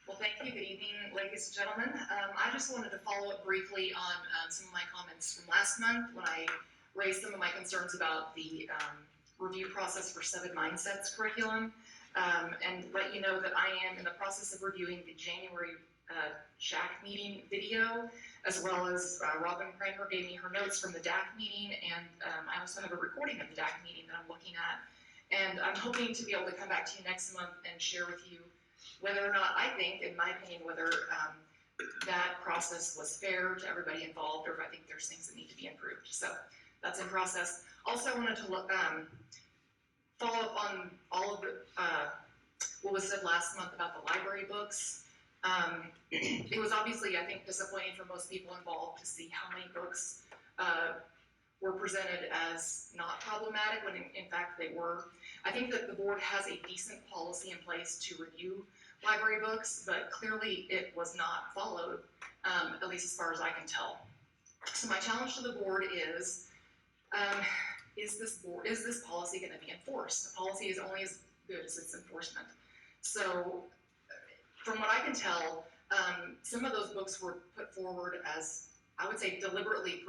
Well, thank you. Good evening, ladies and gentlemen. I just wanted to follow up briefly on some of my comments from last month when I raised some of my concerns about the review process for 7 Mindsets curriculum, and let you know that I am in the process of reviewing the January JAC meeting video, as well as Robin Kramer gave me her notes from the DAC meeting, and I also have a recording of the DAC meeting that I'm looking at. And I'm hoping to be able to come back to you next month and share with you whether or not I think, in my opinion, whether that process was fair to everybody involved, or if I think there's things that need to be improved. So that's in process. Also, I wanted to follow up on all of the, what was said last month about the library books. It was obviously, I think, disappointing for most people involved to see how many books were presented as not problematic when in fact they were. I think that the board has a decent policy in place to review library books, but clearly it was not followed, at least as far as I can tell. So my challenge to the board is this policy going to be enforced? The policy is only as good as its enforcement. So from what I can tell, some of those books were put forward as, I would say, deliberately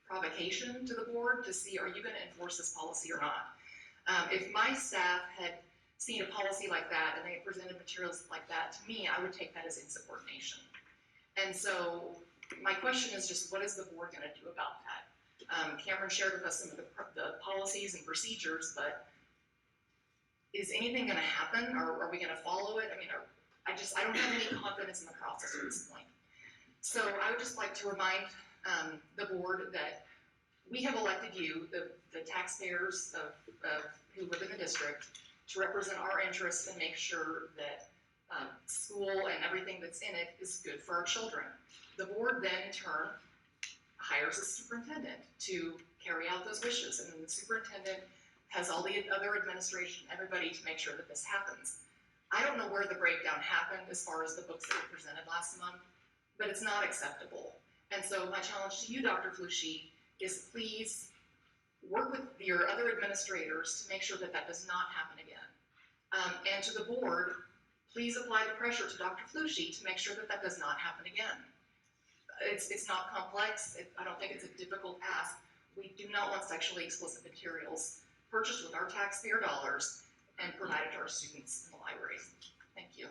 provocation to the board to see, are you going to enforce this policy or not? If my staff had seen a policy like that and they had presented materials like that to me, I would take that as insubordination. And so my question is just, what is the board going to do about that? Cameron shared with us some of the policies and procedures, but is anything going to happen? Or are we going to follow it? I mean, I don't have any confidence in the process at this point. So I would just like to remind the board that we have elected you, the taxpayers who live in the district, to represent our interests and make sure that school and everything that's in it is good for our children. The board then in turn hires a superintendent to carry out those wishes, and the superintendent has all the other administration, everybody, to make sure that this happens. I don't know where the breakdown happened as far as the books that were presented last month, but it's not acceptable. And so my challenge to you, Dr. Flusche, is please work with your other administrators to make sure that that does not happen again. And to the board, please apply the pressure to Dr. Flusche to make sure that that does not happen again. It's not complex. I don't think it's a difficult ask. We do not want sexually explicit materials purchased with our taxpayer dollars and provided to our students in the libraries. Thank you.